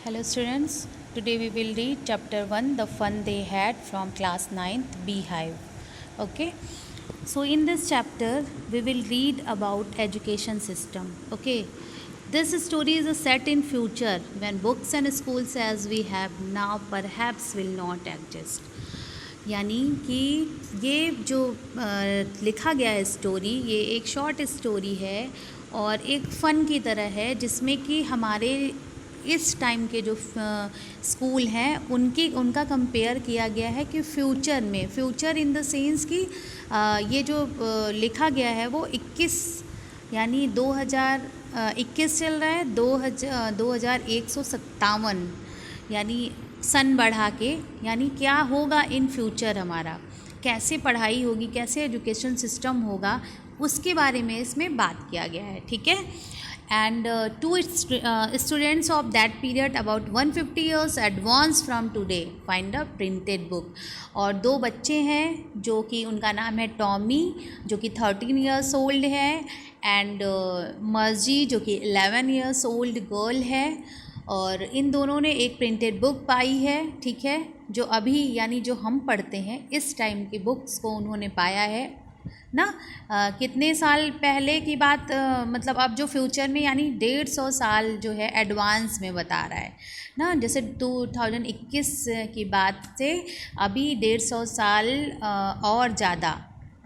Hello students, today we will read chapter 1 The Fun They Had from class 9th Beehive. Okay, so in this chapter we will read about education system. Okay, this story is a set in future when books and schools as we have now perhaps will not exist. यानी कि ये जो लिखा गया है story, ये एक short story है और एक फ़न की तरह है जिसमें कि हमारे इस टाइम के जो स्कूल हैं उनका कंपेयर किया गया है कि फ्यूचर इन द सेंस कि ये जो लिखा गया है वो 21 यानी 2021 चल रहा है 2157 यानी सन बढ़ा के, यानी क्या होगा इन फ्यूचर, हमारा कैसे पढ़ाई होगी, कैसे एजुकेशन सिस्टम होगा, उसके बारे में इसमें बात किया गया है. ठीक है. And to students of that period about 150 years advance from today find a printed book. और दो बच्चे हैं जो कि उनका नाम है टॉमी जो कि 13 ईयर्स ओल्ड है एंड मर्जी जो कि 11 ईयर्स ओल्ड गर्ल है. और इन दोनों ने एक प्रिंटेड बुक पाई है. ठीक है. जो अभी यानी जो हम पढ़ते हैं इस टाइम की बुक्स को उन्होंने पाया है ना. कितने साल पहले की बात, मतलब अब जो फ्यूचर में यानी 150 साल जो है एडवांस में बता रहा है ना. जैसे 2021 की बात से अभी 150 साल और ज़्यादा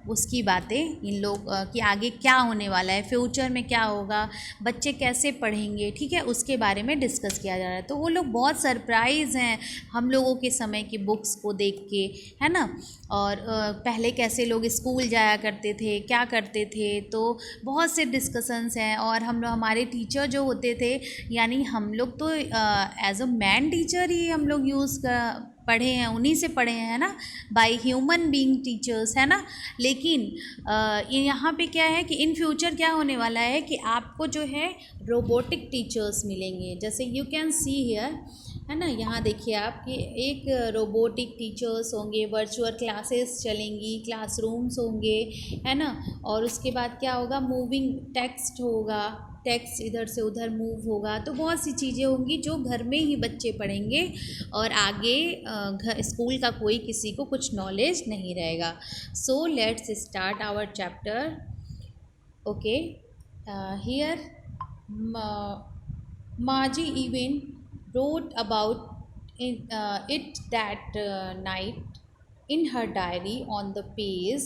उसकी बातें इन लोग कि आगे क्या होने वाला है, फ्यूचर में क्या होगा, बच्चे कैसे पढ़ेंगे. ठीक है. उसके बारे में डिस्कस किया जा रहा है. तो वो लोग बहुत सरप्राइज़ हैं हम लोगों के समय की बुक्स को देख के, है ना. और पहले कैसे लोग स्कूल जाया करते थे, क्या करते थे, तो बहुत से डिस्कशंस हैं. और हम लोग, हमारे टीचर जो होते थे, यानी हम लोग तो एज अ मैन टीचर ही हम लोग पढ़े हैं, उन्हीं से पढ़े हैं ना, बाय ह्यूमन बीइंग टीचर्स, है ना. लेकिन यहाँ पे क्या है कि इन फ्यूचर क्या होने वाला है कि आपको जो है रोबोटिक टीचर्स मिलेंगे. जैसे यू कैन सी हियर, है ना. यहाँ देखिए आप कि एक रोबोटिक टीचर्स होंगे, वर्चुअल क्लासेस चलेंगी, क्लासरूम्स होंगे, है ना. और उसके बाद क्या होगा, मूविंग टेक्स्ट होगा, टेक्स्ट इधर से उधर मूव होगा. तो बहुत सी चीज़ें होंगी जो घर में ही बच्चे पढ़ेंगे और आगे स्कूल का कोई किसी को कुछ नॉलेज नहीं रहेगा. So let's start our chapter. Okay. Here Margie even wrote about it that night in her diary on the page.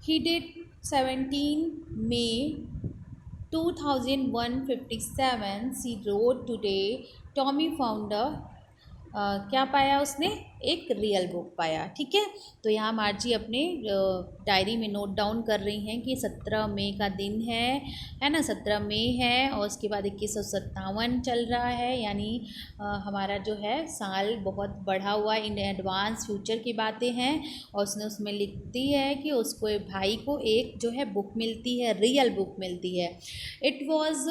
He did 17 May 2157. She wrote today. Tommy found a क्या पाया उसने, एक रियल बुक पाया. ठीक है. तो यहाँ मार्जी अपने डायरी में नोट डाउन कर रही हैं कि 17 मई का दिन है ना, 17 मई है और उसके बाद 2157 चल रहा है. यानी हमारा जो है साल बहुत बढ़ा हुआ इन एडवांस फ्यूचर की बातें हैं. और उसने उसमें लिखती है कि उसको भाई को एक जो है बुक मिलती है, रियल बुक मिलती है. It was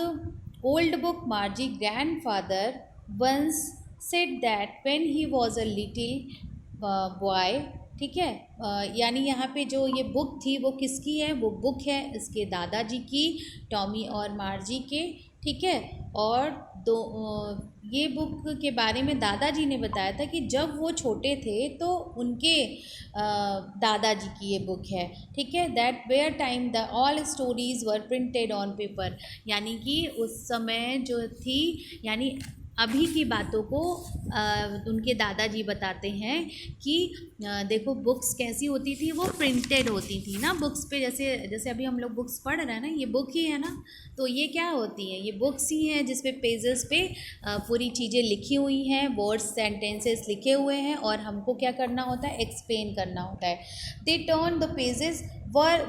old book. Margie grandfather once said that when he was a little boy. ठीक है. यानी यहाँ पे जो ये बुक थी वो किसकी है, वो बुक है इसके दादाजी की, टॉमी और मार्जी के. ठीक है. और ये बुक के बारे में दादाजी ने बताया था कि जब वो छोटे थे तो उनके दादाजी की ये बुक है. ठीक है. That where time the all stories were printed on paper. यानी कि उस समय जो थी, यानी अभी की बातों को उनके दादाजी बताते हैं कि देखो बुक्स कैसी होती थी, वो प्रिंटेड होती थी ना बुक्स पे. जैसे अभी हम लोग बुक्स पढ़ रहे हैं ना, ये बुक ही है ना. तो ये क्या होती है, ये बुक्स ही हैं जिस पे पेजेस पे पूरी चीज़ें लिखी हुई हैं, वर्ड्स सेंटेंसेस लिखे हुए हैं और हमको क्या करना होता है, एक्सप्लेन करना होता है. They turn the pages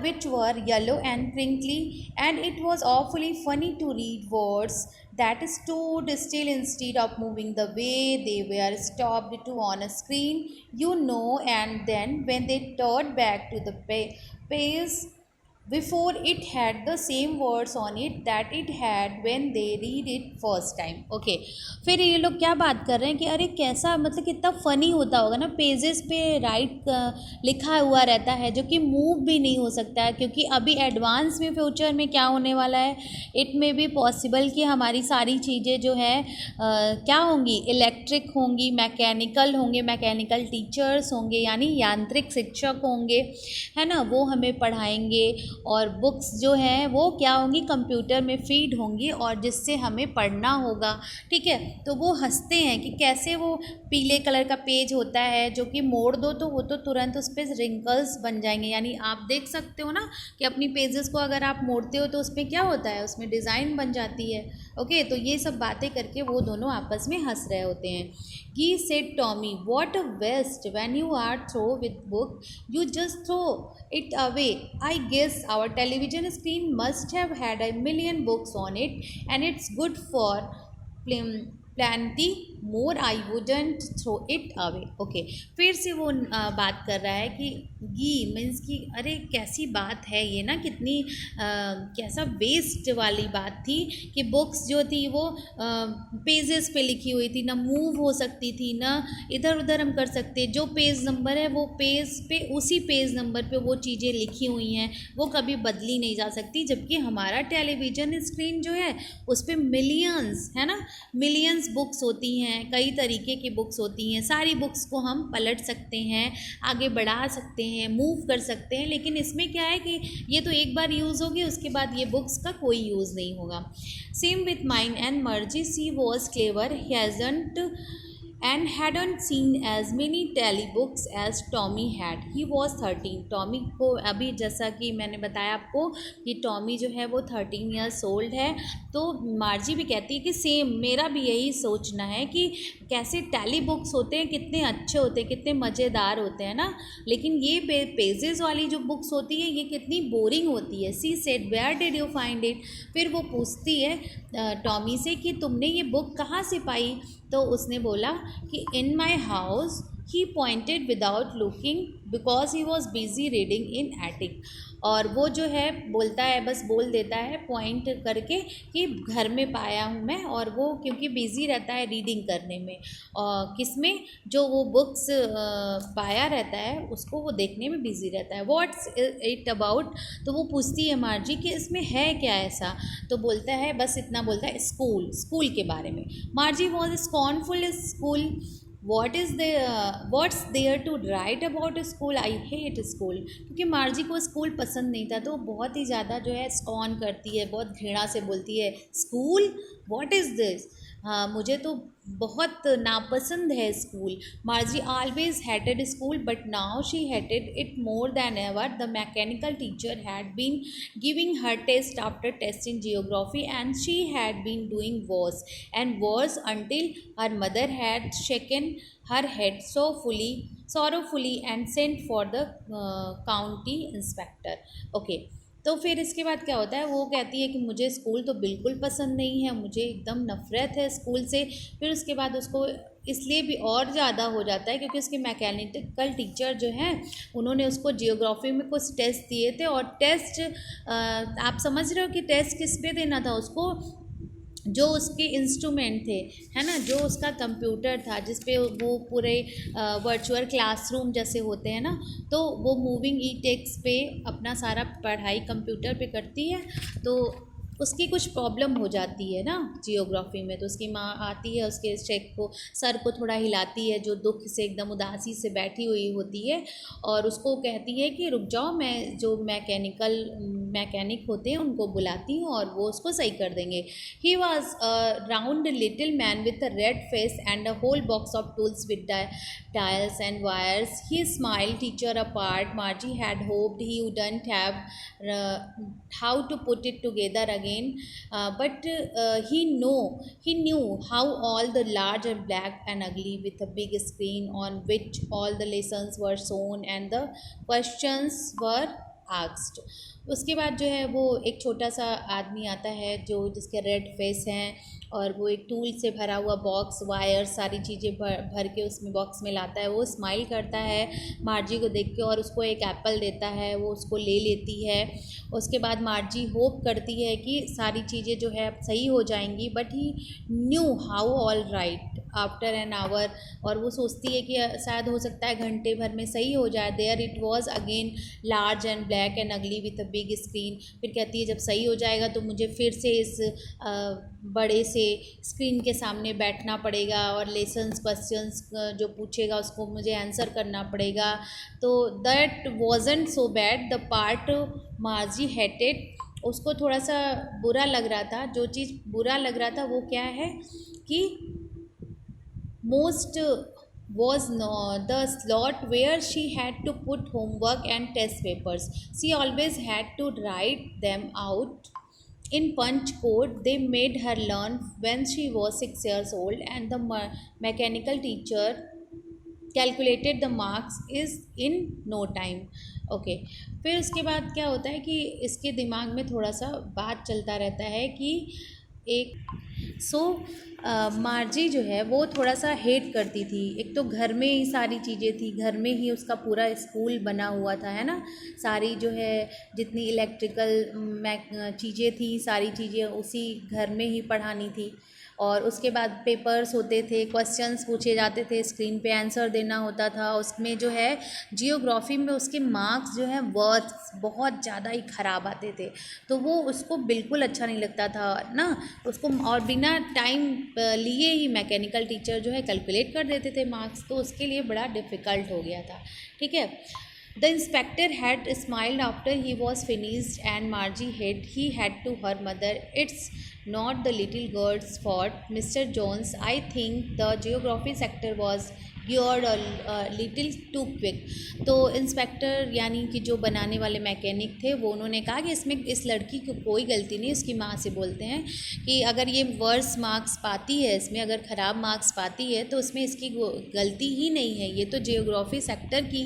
which were yellow and crinkly, and it was awfully funny to read words that stood still instead of moving the way they were stopped to on a screen, you know. And then when they turned back to the page, before it had the same words on it that it had when they read it first time. Okay, फिर ये लोग क्या बात कर रहे हैं कि अरे कैसा, मतलब कितना फ़नी होता होगा ना, पेजेस पे राइट लिखा हुआ रहता है जो कि मूव भी नहीं हो सकता है, क्योंकि अभी एडवांस में फ्यूचर में क्या होने वाला है, इट में भी पॉसिबल कि हमारी सारी चीज़ें जो है क्या होंगी, इलेक्ट्रिक होंगी, मैकेनिकल होंगे, मैकेनिकल टीचर्स होंगे यानी यांत्रिक शिक्षक होंगे, है ना, वो हमें पढ़ाएंगे, और बुक्स जो हैं वो क्या होंगी, कंप्यूटर में फीड होंगी और जिससे हमें पढ़ना होगा। ठीक है, तो वो हंसते हैं कि कैसे वो पीले कलर का पेज होता है जो कि मोड़ दो तो वो तो तुरंत उस पर रिंकल्स बन जाएंगे, यानी आप देख सकते हो ना कि अपनी पेजेस को अगर आप मोड़ते हो तो उसमें क्या होता है, उसमें डिज़ाइन बन जाती है। ओके, तो ये सब बातें करके वो दोनों आपस में हंस रहे होते हैं। He said Tommy, what a waste, when you are through with book, you just throw it away. I guess our television screen must have had a million books on it, and it's good for plenty more. I wouldn't throw it away. Okay, फिर से वो बात कर रहा है कि गी means कि अरे कैसी बात है ये ना, कितनी कैसा वेस्ट वाली बात थी कि बुक्स जो थी वो पेजेस पे लिखी हुई थी, ना मूव हो सकती थी, ना इधर उधर हम कर सकते, जो पेज नंबर है वो पेज पे, उसी पेज नंबर पे वो चीज़ें लिखी हुई हैं, वो कभी बदली नहीं जा सकती। जबकि हमारा टेलीविज़न स्क्रीन जो है उस पर मिलियंस, है ना, मिलियंस बुक्स होती हैं, कई तरीके की बुक्स होती हैं, सारी बुक्स को हम पलट सकते हैं, आगे बढ़ा सकते हैं, मूव कर सकते हैं, लेकिन इसमें क्या है कि ये तो एक बार यूज़ होगी, उसके बाद ये बुक्स का कोई यूज़ नहीं होगा। Same with mine and Margie, she was clever, hasn't and hadn't seen as many tally books as Tommy had. He was 13. Tommy को अभी, जैसा कि मैंने बताया आपको कि टॉमी जो है वो 13 ईयर्स ओल्ड है, तो मार्जी भी कहती है कि सेम मेरा भी यही सोचना है कि कैसे टैली बुक्स होते हैं, कितने अच्छे होते हैं, कितने मज़ेदार होते हैं ना, लेकिन ये पेजेस वाली जो बुक्स होती है ये कितनी बोरिंग होती है। She said, where did you find it? फिर वो पूछती है टॉमी से कि तुमने ये बुक कहाँ से पाई? तो उसने बोला कि in my house. He pointed without looking because he was busy reading in attic. और वो जो है बोलता है, बस बोल देता है पॉइंट करके कि घर में पाया हूँ मैं, और वो क्योंकि बिज़ी रहता है रीडिंग करने में, और किस में, जो वो बुक्स पाया रहता है उसको वो देखने में बिज़ी रहता है। What's it about? तो वो पूछती है मार्जी कि इसमें है क्या ऐसा? तो बोलता है, बस इतना बोलता है, स्कूल, स्कूल के बारे में। Margie was scornful school. what's there to write about school? I hate school। क्योंकि मार्जी को स्कूल पसंद नहीं था, तो बहुत ही ज़्यादा जो है स्कॉन करती है, बहुत घृणा से बोलती है, स्कूल, व्हाट इज़ दिस? हाँ, मुझे तो बहुत नापसंद है school. Margie always hated school but now she hated it more than ever. The mechanical teacher had been giving her test after test in geography and she had been doing worse and worse until her mother had shaken her head sorrowfully and sent for the county inspector। Okay, तो फिर इसके बाद क्या होता है, वो कहती है कि मुझे स्कूल तो बिल्कुल पसंद नहीं है, मुझे एकदम नफ़रत है स्कूल से। फिर उसके बाद उसको इसलिए भी और ज़्यादा हो जाता है क्योंकि उसके मैकेनिकल टीचर जो हैं उन्होंने उसको जियोग्राफी में कुछ टेस्ट दिए थे, और टेस्ट आप समझ रहे हो कि टेस्ट किस पे देना था उसको? जो उसके इंस्ट्रूमेंट थे, है ना, जो उसका कंप्यूटर था जिस पे वो पूरे वर्चुअल क्लासरूम जैसे होते हैं ना, तो वो मूविंग ई टेक्स पे अपना सारा पढ़ाई कंप्यूटर पे करती है, तो उसकी कुछ प्रॉब्लम हो जाती है ना जियोग्राफी में। तो उसकी माँ आती है, उसके चेक को, सर को थोड़ा हिलाती है, जो दुख से एकदम उदासी से बैठी हुई होती है, और उसको कहती है कि रुक जाओ, मैं जो मैकेनिक होते हैं उनको बुलाती हूँ और वो उसको सही कर देंगे। He was a round little man with a red face and a whole box of tools with dials and wires. He smiled teacher apart. Margie had hoped he wouldn't have how to put it together again, but he knew how all the large and black and ugly with a big screen on which all the lessons were shown and the questions were asked. उसके बाद जो है वो एक छोटा सा आदमी आता है जो जिसके रेड फेस हैं, और वो एक टूल से भरा हुआ बॉक्स, वायर, सारी चीज़ें भर भर के उसमें बॉक्स में लाता है। वो स्माइल करता है मार्जी को देख के और उसको एक एप्पल देता है, वो उसको ले लेती है। उसके बाद मार्जी होप करती है कि सारी चीज़ें जो है अब सही हो जाएंगी, but he knew how all right after an hour. और वो सोचती है कि शायद हो सकता है घंटे भर में सही हो जाए। There it was again large and black and ugly with a big screen. फिर कहती है जब सही हो जाएगा तो मुझे फिर से इस बड़े से स्क्रीन के सामने बैठना पड़ेगा और लेसन्स क्वेश्चंस जो पूछेगा उसको मुझे आंसर करना पड़ेगा। तो that wasn't so bad the part मार्जी hated. उसको थोड़ा सा बुरा लग रहा था, जो चीज़ बुरा लग रहा था वो क्या है कि most was no, the slot where she had to put homework and test papers. She always had to write them out in punch code they made her learn when she was 6 years old, and the mechanical teacher calculated the marks is in no time. Okay फिर उसके बाद क्या होता है कि इसके दिमाग में थोड़ा सा बात चलता रहता है कि एक मार्जी जो है वो थोड़ा सा हेट करती थी। एक तो घर में ही सारी चीज़ें थी, घर में ही उसका पूरा स्कूल बना हुआ था, है ना। सारी जो है जितनी इलेक्ट्रिकल चीज़ें थी, सारी चीज़ें उसी घर में ही पढ़ानी थी। और उसके बाद पेपर्स होते थे, क्वेश्चंस पूछे जाते थे, स्क्रीन पे आंसर देना होता था। उसमें जो है जियोग्राफी में उसके मार्क्स जो हैं वर्ड्स बहुत ज़्यादा ही ख़राब आते थे, तो वो उसको बिल्कुल अच्छा नहीं लगता था ना उसको। और बिना टाइम लिए ही मैकेनिकल टीचर जो है कैलकुलेट कर देते थे मार्क्स, तो उसके लिए बड़ा डिफ़िकल्ट हो गया था। ठीक है। The inspector had smiled after he was finished, and Margie had to her mother, "It's not the little girl's fault, Mr. Jones. I think the geography sector was geared a little too quick." तो inspector यानी कि जो बनाने वाले mechanic थे वो उन्होंने कहा कि इसमें इस लड़की की कोई गलती नहीं। उसकी माँ से बोलते हैं कि अगर ये वर्स मार्क्स पाती है, इसमें अगर ख़राब मार्क्स पाती है तो उसमें इसकी गलती ही नहीं है, ये तो जियोग्राफी सेक्टर की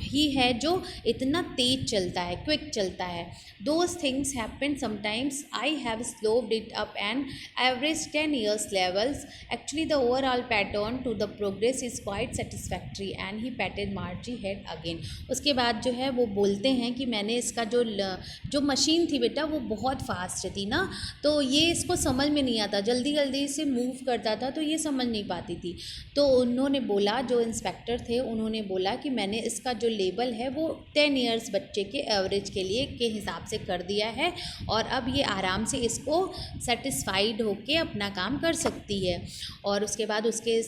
ही है जो इतना तेज चलता है, क्विक चलता है। Those things happen sometimes. I have slowed it up and averaged 10 years levels. Actually the overall pattern to the progress is quite satisfactory, and he patted Margie head again. उसके बाद जो है वो बोलते हैं कि मैंने इसका जो मशीन थी बेटा वो बहुत फास्ट थी ना, तो ये इसको समझ में नहीं आता, जल्दी जल्दी से मूव करता था तो ये समझ नहीं पाती थी। तो उन्होंने बोला, जो इंस्पेक्टर थे उन्होंने बोला कि मैंने इसका जो लेवल है वो 10 ईयर्स बच्चे के एवरेज के लिए के हिसाब से कर दिया है, और अब ये आराम से इसको सेटिस्फाइड होके अपना काम कर सकती है। और उसके बाद उसके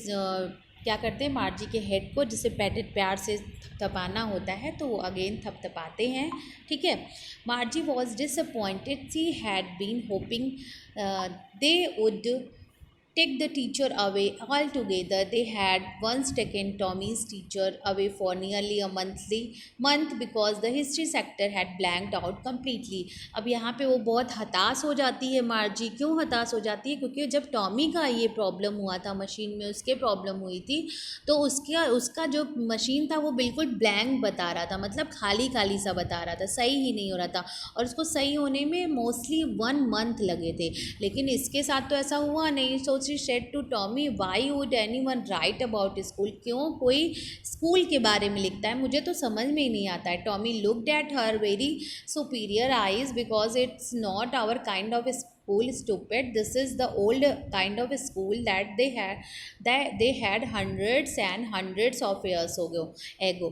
क्या करते हैं, मार्जी के हेड को जिसे पैटेड प्यार से थपथपाना होता है तो वो अगेन थपथपाते हैं। ठीक है। Margie was disappointed, she had been hoping they would take the teacher away altogether. They had once taken Tommy's teacher away for nearly a month because the history sector had blanked out completely. अब यहाँ पे वो बहुत हताश हो जाती है मार्जी। क्यों हताश हो जाती है? क्योंकि जब टॉमी का ये प्रॉब्लम हुआ था, मशीन में उसके प्रॉब्लम हुई थी, तो उसका जो मशीन था वो बिल्कुल ब्लैंक बता रहा था, मतलब खाली खाली सा बता रहा था, सही ही नहीं हो रहा था, और उसको सही होने में मोस्टली 1 मंथ लगे थे। लेकिन इसके साथ तो ऐसा हुआ नहीं। So she said to Tommy, why would anyone write about school? क्यों कोई स्कूल के बारे में लिखता है, मुझे तो समझ में ही नहीं आता है। Tommy looked at her very superior eyes, because it's not our kind of school, stupid. This is the old kind of school that they had hundreds and hundreds of years ago.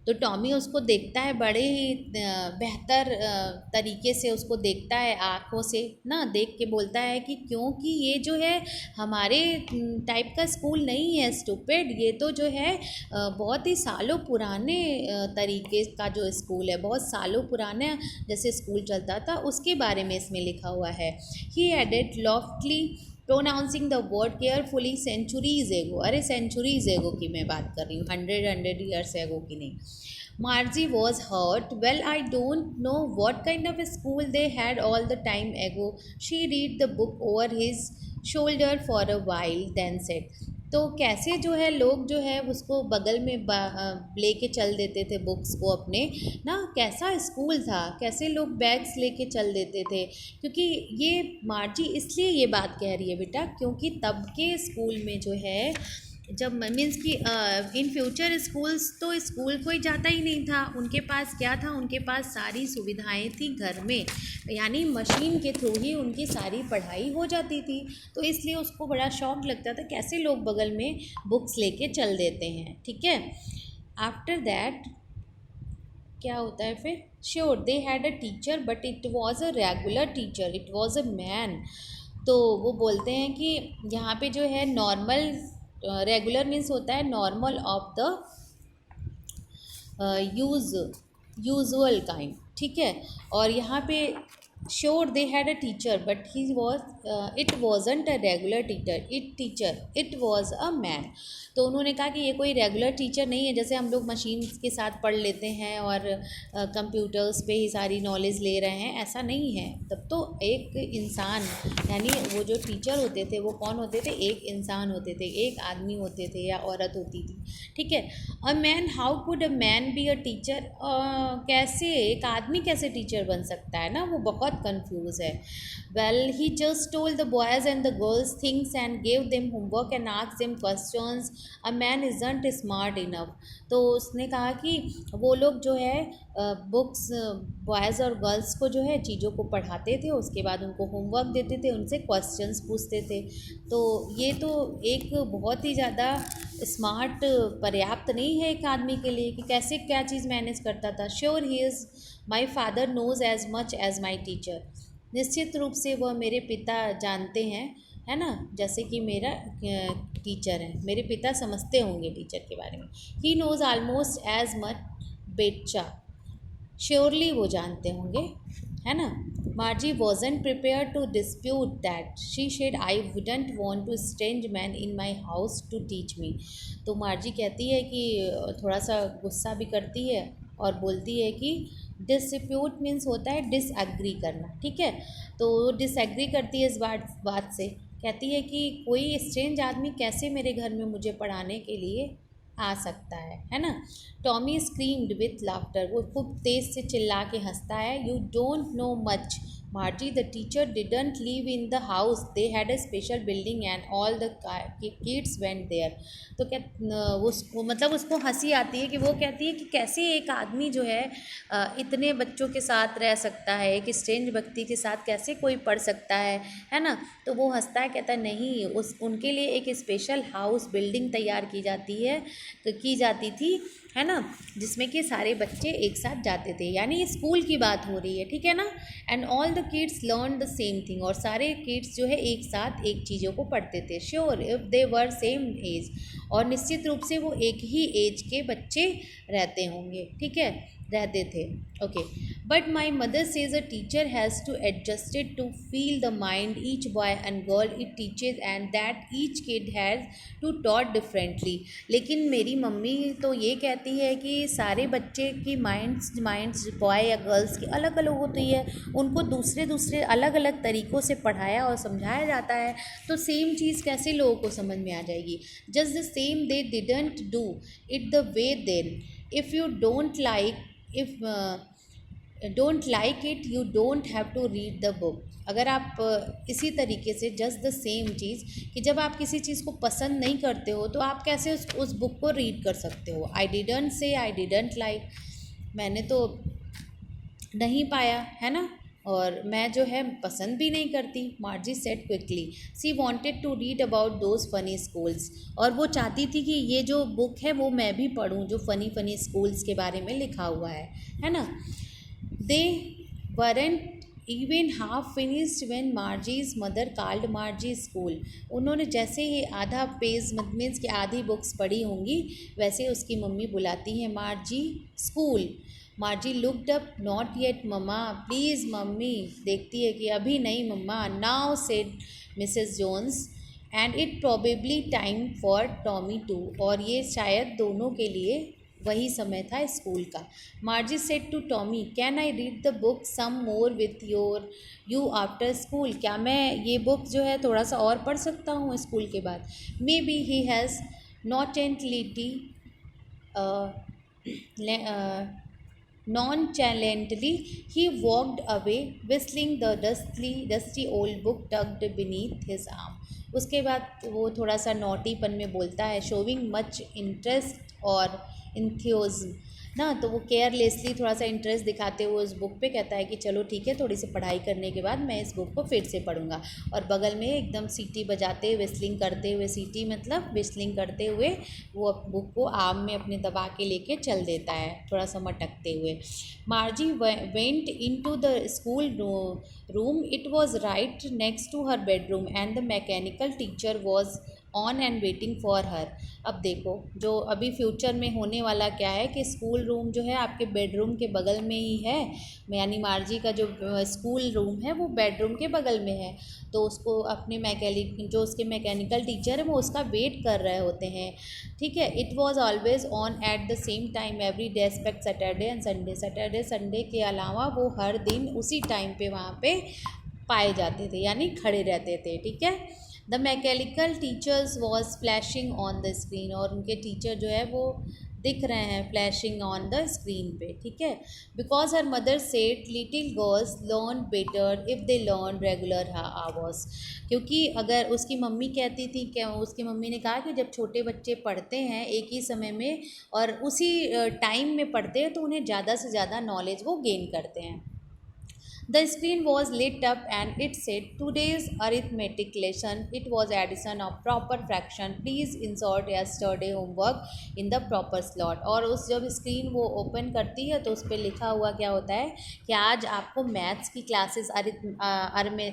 तो Tommy उसको देखता है, बड़े ही बेहतर तरीके से उसको देखता है, आँखों से ना देख के बोलता है कि क्योंकि ये जो है हमारे टाइप का स्कूल नहीं है स्टूपिड, ये तो जो है बहुत ही सालों पुराने तरीके का जो स्कूल है, बहुत सालों पुराने जैसे स्कूल चलता था उसके बारे में इसमें लिखा हुआ है। He added loftily pronouncing the word carefully, centuries ago. अरे सेंचुरीज एगो की मैं बात कर रही हूँ, 100 ईयर्स एगो की नहीं। Margie was hurt. Well, I don't know what kind of a school they had all the time ago. She read the book over his shoulder for a while, then said, तो कैसे जो है लोग जो है उसको बगल में लेके चल देते थे बुक्स को अपने ना, कैसा स्कूल था, कैसे लोग बैग्स लेके चल देते थे। क्योंकि ये मार्जी इसलिए ये बात कह रही है बेटा, क्योंकि तब के स्कूल में जो है, जब मीन्स कि इन फ्यूचर स्कूल्स तो स्कूल कोई जाता ही नहीं था, उनके पास क्या था, उनके पास सारी सुविधाएं थी घर में, यानी मशीन के थ्रू ही उनकी सारी पढ़ाई हो जाती थी। तो इसलिए उसको बड़ा शौक लगता था कैसे लोग बगल में बुक्स लेके चल देते हैं, ठीक है। आफ्टर दैट क्या होता है फिर, sure they had a teacher but it was a regular teacher, it was a man. तो वो बोलते हैं कि यहाँ पे जो है नॉर्मल, रेगुलर मीन्स होता है normal of the usual kind, ठीक है। और यहाँ पे sure they had a teacher but he was it wasn't a regular teacher it was a man. तो उन्होंने कहा कि ये कोई रेगुलर टीचर नहीं है, जैसे हम लोग मशीन के साथ पढ़ लेते हैं और कंप्यूटर्स पे ही सारी नॉलेज ले रहे हैं, ऐसा नहीं है। तब तो एक इंसान, यानी वो जो टीचर होते थे वो कौन होते थे, एक इंसान होते थे, एक आदमी होते थे या औरत होती थी, ठीक है। A man, how could a man be a teacher, कैसे एक आदमी कैसे टीचर बन सकता है ना, वो बहुत कंफ्यूज है। Well he just told the boys and the girls things and gave them homework and asked them questions, a man isn't smart enough. तो उसने कहा कि वो लोग जो है बुक्स बॉयज़ और गर्ल्स को जो है चीज़ों को पढ़ाते थे, उसके बाद उनको होमवर्क देते थे, उनसे क्वेश्चंस पूछते थे। तो ये तो एक बहुत ही ज़्यादा स्मार्ट पर्याप्त नहीं है एक आदमी के लिए कि कैसे क्या चीज़ मैनेज करता था। Sure he is my father knows as much as my teacher, निश्चित रूप से वह मेरे पिता जानते हैं, है ना, जैसे कि मेरा टीचर है, मेरे पिता समझते होंगे टीचर के बारे में। He knows almost as much betcha, surely वो जानते होंगे, है ना। Margie wasn't prepare to dispute that, she said I wouldn't want to strange man in my house to teach me. तो मार्जी कहती है कि थोड़ा सा गुस्सा भी करती है और बोलती है कि डिस्प्यूट मीन्स होता है डिसएग्री करना, ठीक है। तो डिसएग्री करती है इस बात से, कहती है कि कोई स्ट्रेंज आदमी कैसे मेरे घर में मुझे पढ़ाने के लिए आ सकता है ना। टॉमी स्क्रीम्ड विथ लाफ्टर, वो खूब तेज़ से चिल्ला के हंसता है। You don't know much Margie, the teacher didn't live in the house, they had a special building and all the kids went there. तो क्या उसको मतलब उसको हंसी आती है कि वो कहती है कि कैसे एक आदमी जो है इतने बच्चों के साथ रह सकता है, एक स्ट्रेंज व्यक्ति के साथ कैसे कोई पढ़ सकता है ना। तो वो हंसता है, कहता है नहीं, उनके लिए एक स्पेशल हाउस बिल्डिंग तैयार की जाती थी, है ना, जिसमें कि सारे बच्चे एक साथ जाते थे, यानी स्कूल की बात हो रही है, ठीक है ना। And all the kids learn the same thing, और सारे किड्स जो है एक साथ एक चीज़ों को पढ़ते थे। Sure if they were same age, और निश्चित रूप से वो एक ही एज के बच्चे रहते होंगे, ठीक है, रहते थे। Okay, but my mother says a teacher has to adjusted to feel the mind each boy and girl it teaches and that each kid has to taught differently. लेकिन मेरी मम्मी तो ये कहती है कि सारे बच्चे की माइंड्स बॉय या गर्ल्स की अलग अलग होती है, उनको दूसरे अलग अलग तरीक़ों से पढ़ाया और समझाया जाता है, तो सेम चीज़ कैसे लोगों को समझ में आ जाएगी। Just the same they didn't do it the way then, if you don't like it you don't have to read the book. अगर आप इसी तरीके से जस्ट द सेम चीज़ कि जब आप किसी चीज़ को पसंद नहीं करते हो तो आप कैसे उस बुक को रीड कर सकते हो। I didn't say I didn't like, मैंने तो नहीं पाया, है ना, और मैं जो है पसंद भी नहीं करती। Margie said quickly, she wanted to read about those funny schools, और वो चाहती थी कि ये जो बुक है वो मैं भी पढ़ूँ जो फ़नी स्कूल्स के बारे में लिखा हुआ है ना। They weren't even half finished when Margie's mother called Margie school. उन्होंने जैसे ही आधा पेज मीन्स कि आधी बुक्स पढ़ी होंगी, वैसे उसकी मम्मी बुलाती हैं Margie school. Margie looked up, not yet mamma, please mummy, देखती है कि अभी नहीं mamma. Now said Mrs Jones, and it probably time for Tommy too, और ये शायद दोनों के लिए वही समय था स्कूल का। Margie said to Tommy, can I read the book some more with you after school, क्या मैं ये बुक जो है थोड़ा सा और पढ़ सकता हूँ स्कूल के बाद। Maybe he has nonchalantly nonchalantly he walked away whistling the dusty old book tucked beneath his arm। उसके बाद वो थोड़ा सा नोटीपन में बोलता है, शोविंग मच इंटरेस्ट और इंथ्योज़म ना, तो वो केयरलेसली थोड़ा सा इंटरेस्ट दिखाते हुए उस बुक पे कहता है कि चलो ठीक है, थोड़ी सी पढ़ाई करने के बाद मैं इस बुक को फिर से पढ़ूंगा। और बगल में एकदम सीटी बजाते विस्लिंग करते हुए, सीटी मतलब विस्लिंग करते हुए वो बुक को आम में अपने दबा के लेके चल देता है, थोड़ा सा मटकते हुए। Margie went into the school room, it was right next to her bedroom and the mechanical teacher was on and waiting for her. अब देखो जो अभी फ्यूचर में होने वाला क्या है कि स्कूल रूम जो है आपके बेडरूम के बगल में ही है, यानी मार्जी का जो स्कूल रूम है वो बेडरूम के बगल में है। तो उसको अपने जो उसके मैकेनिकल टीचर है वो उसका वेट कर रहे होते हैं, ठीक है। It was always on at the same time every day except Saturday and Sunday, Saturday Sunday के अलावा वो हर दिन उसी टाइम पे वहाँ पे पाए जाते थे, यानी खड़े रहते थे, ठीक है। The mechanical teachers was flashing on the screen, और उनके टीचर जो है वो दिख रहे हैं फ्लैशिंग ऑन द स्क्रीन पे, ठीक है। Because her mother said little girls learn better if they learn regular hours, क्योंकि अगर उसकी मम्मी कहती थी, क्या उसकी मम्मी ने कहा कि जब छोटे बच्चे पढ़ते हैं एक ही समय में और उसी टाइम में पढ़ते हैं तो उन्हें ज़्यादा से ज़्यादा नॉलेज वो गेन करते हैं। The screen was lit up and it said, "Today's arithmetic lesson." It was addition of proper fraction. Please insert yesterday homework in the proper slot. और उस जब स्क्रीन वो ओपन करती है तो उस पर लिखा हुआ क्या होता है कि आज आपको मैथ्स की क्लासेस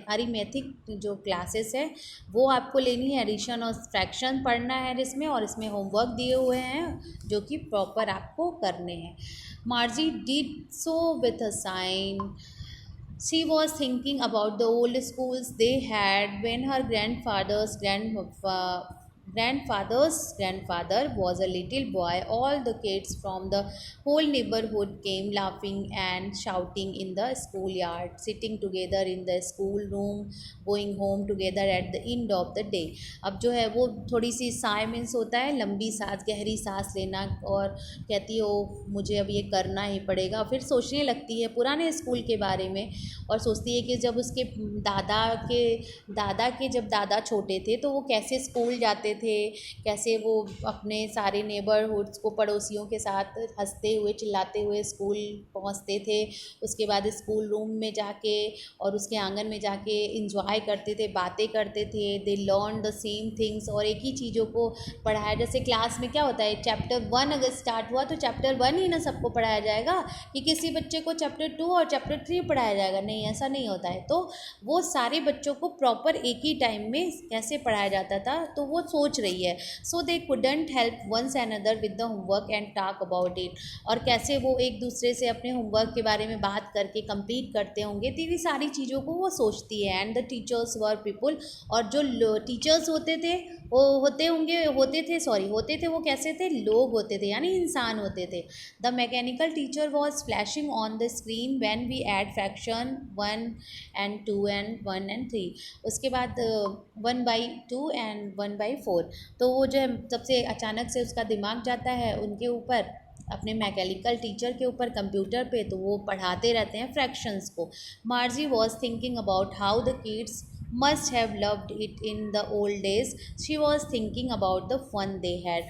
अरिमेथिक जो क्लासेस है वो आपको लेनी है, एडिशन और फ्रैक्शन पढ़ना है जिसमें, और इसमें होमवर्क दिए हुए हैं जो कि प्रॉपर आपको करने हैं। Margie did so with a sign. She was thinking about the old schools they had when her grandfather's grandfather was a little boy. All the kids from the whole neighborhood came laughing and shouting in the schoolyard, sitting together in the school room, going home together at the end of the day। अब जो है वो थोड़ी सी Sai means होता है लंबी सांस, गहरी सांस लेना, और कहती हो मुझे अब ये करना ही पड़ेगा। फिर सोचने लगती है पुराने स्कूल के बारे में और सोचती है कि जब उसके दादा के जब दादा छोटे थे तो वो कैसे स्कूल जाते थे, कैसे वो अपने सारे नेबरहुड्स को पड़ोसियों के साथ हंसते हुए चिल्लाते हुए स्कूल पहुंचते थे। उसके बाद स्कूल रूम में जाके और उसके आंगन में जाके इंजॉय करते थे, बातें करते थे। They learn the same things, और एक ही चीज़ों को पढ़ाया। जैसे क्लास में क्या होता है, चैप्टर 1 अगर स्टार्ट हुआ तो चैप्टर 1 ही ना सबको पढ़ाया जाएगा कि किसी बच्चे को चैप्टर 2 और चैप्टर 3 पढ़ाया जाएगा, नहीं, ऐसा नहीं होता है। तो वो सारे बच्चों को प्रॉपर एक ही टाइम में कैसे पढ़ाया जाता था, तो वो सोच रही है। So they couldn't help one another with the homework and talk about it, और कैसे वो एक दूसरे से अपने होमवर्क के बारे में बात करके कंप्लीट करते होंगे, तो ये सारी चीज़ों को वो सोचती है। And the teachers were people, और जो टीचर्स होते थे वो होते थे वो कैसे थे, लोग होते थे, यानी इंसान होते थे। The mechanical teacher was flashing on the screen when we add fraction 1 and 2 and 1 and 3, उसके बाद 1/2 and 1/4। तो वो जो है सबसे अचानक से उसका दिमाग जाता है उनके ऊपर, अपने मैकेनिकल टीचर के ऊपर कंप्यूटर पे, तो वो पढ़ाते रहते हैं फ्रैक्शंस को। मार्जी was thinking about how the kids must have loved it in the old days. She was thinking about the fun they had.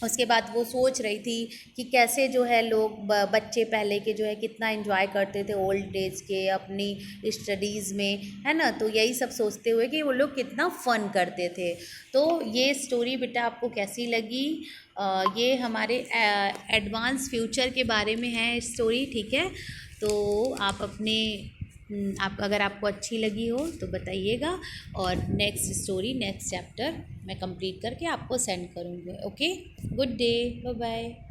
उसके बाद वो सोच रही थी कि कैसे जो है लोग बच्चे पहले के जो है कितना एंजॉय करते थे ओल्ड डेज के अपनी स्टडीज़ में, है ना। तो यही सब सोचते हुए कि वो लोग कितना फ़न करते थे। तो ये स्टोरी बेटा आपको कैसी लगी? ये हमारे एडवांस फ्यूचर के बारे में है स्टोरी, ठीक है। तो आप अगर आपको अच्छी लगी हो तो बताइएगा, और नेक्स्ट स्टोरी नेक्स्ट चैप्टर मैं कंप्लीट करके आपको सेंड करूँगी। Okay, good day, bye bye.